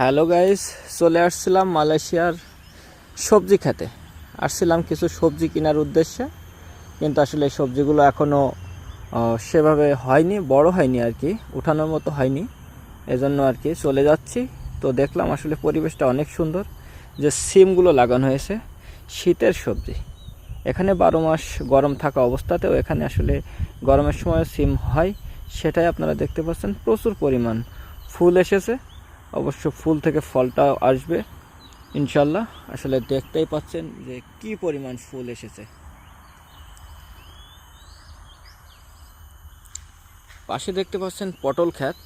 Hello guys, চলে আসছিলাম মালয়েশিয়ার সবজি খেতে। আসছিলাম কিছু সবজি কেনার উদ্দেশ্যে, কিন্তু আসলে এই সবজিগুলো এখনও সেভাবে হয়নি, বড় হয়নি আর কি, উঠানোর মতো হয়নি। এজন্য আর কি চলে যাচ্ছি। তো দেখলাম আসলে পরিবেশটা অনেক সুন্দর, যে সিমগুলো লাগানো হয়েছে, শীতের সবজি। এখানে 12 মাস গরম থাকা অবস্থাতেও এখানে আসলে গরমের সময় সিম হয়, সেটাই আপনারা দেখতে পাচ্ছেন। প্রচুর পরিমাণ ফুল এসেছে, অবশ্য ফুল থেকে ফলটাও আসবে ইনশাল্লাহ। আসলে দেখতেই পাচ্ছেন যে কি পরিমাণ ফুল এসেছে। পাশে দেখতে পাচ্ছেন পটল ক্ষেত,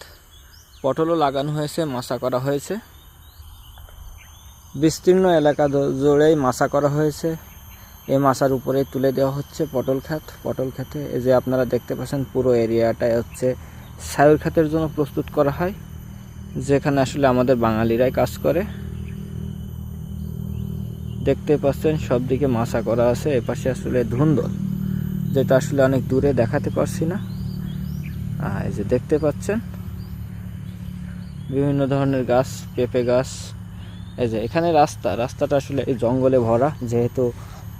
পটলও লাগানো হয়েছে, মাচা করা হয়েছে। বিস্তীর্ণ এলাকা জুড়েই মাচা করা হয়েছে। এই মাচার উপরে তুলে দেওয়া হচ্ছে পটল ক্ষেত। পটল ক্ষেতে এই যে আপনারা দেখতে পাচ্ছেন পুরো এরিয়াটাই হচ্ছে সায়র ক্ষেতের জন্য প্রস্তুত করা হয়, যেখানে আসলে আমাদের বাঙালিরাই কাজ করে। দেখতে পাচ্ছেন সব দিকে মাচা করা আছে। এপাশে আসলে ধুন্দল, যেটা আসলে অনেক দূরে দেখাতে পারছি না। এই যে দেখতে পাচ্ছেন বিভিন্ন ধরনের গাছ, পেঁপে গাছ। এই যে এখানে রাস্তাটা আসলে এই জঙ্গলে ভরা, যেহেতু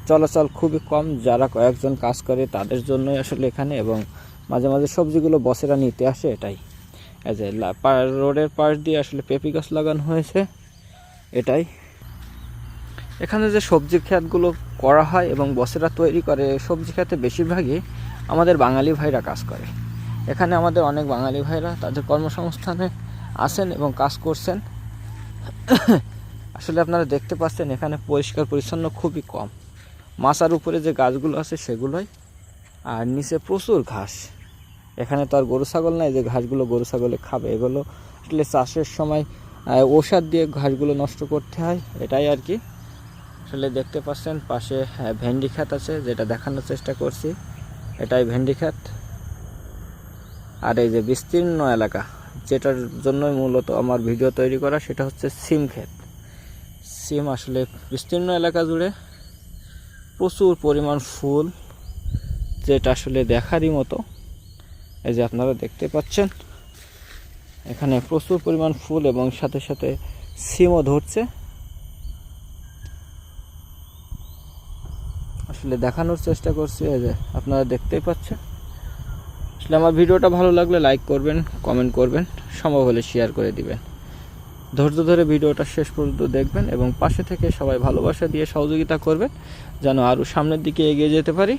চলাচল খুবই কম, যারা কয়েকজন কাজ করে তাদের জন্যই আসলে এখানে, এবং মাঝে মাঝে সবজিগুলো বসেরা নিতে আসে, এটাই। এই যে রোডের পাশ দিয়ে আসলে পেঁপে গাছ লাগানো হয়েছে, এটাই। এখানে যে সবজি ক্ষেতগুলো করা হয় এবং বসেরা তৈরি করে, সবজি ক্ষেতে বেশিরভাগই আমাদের বাঙালি ভাইরা কাজ করে। এখানে আমাদের অনেক বাঙালি ভাইরা তাদের কর্মসংস্থানে আছেন এবং কাজ করছেন। আসলে আপনারা দেখতে পাচ্ছেন এখানে পরিষ্কার পরিচ্ছন্ন খুবই কম। মাচার উপরে যে গাছগুলো আছে সেগুলোই, আর নিচে প্রচুর ঘাস। এখানে তো আর গরু ছাগল নাই যে ঘাসগুলো গরু ছাগলে খাবে। এগুলো আসলে চাষের সময় ঔষধ দিয়ে ঘাসগুলো নষ্ট করতে হয়, এটাই আর কি। আসলে দেখতে পাচ্ছেন পাশে ভেন্ডি ক্ষেত আছে, যেটা দেখানোর চেষ্টা করছি, এটাই ভেন্ডি ক্ষেত। আর এই যে বিস্তীর্ণ এলাকা, যেটার জন্যই মূলত আমার ভিডিও তৈরি করা, সেটা হচ্ছে সিম ক্ষেত। সিম আসলে বিস্তীর্ণ এলাকা জুড়ে প্রচুর পরিমাণ ফুল, যেটা আসলে দেখারই মতো। এই যে আপনারা দেখতে পাচ্ছেন এখানে প্রচুর পরিমাণ ফুল, এবং সাথে সাথে সিমও ধরছে। আসলে দেখানোর চেষ্টা করছি, এই যে আপনারা দেখতেই পাচ্ছেন। আসলে আমার ভিডিওটা ভালো লাগলে লাইক করবেন, কমেন্ট করবেন, সম্ভব হলে শেয়ার করে দিবেন। ধৈর্য ধরে ভিডিওটা শেষ পর্যন্ত দেখবেন এবং পাশে থেকে সবাই ভালোবাসা দিয়ে সহযোগিতা করবেন, যেন আরও সামনের দিকে এগিয়ে যেতে পারি।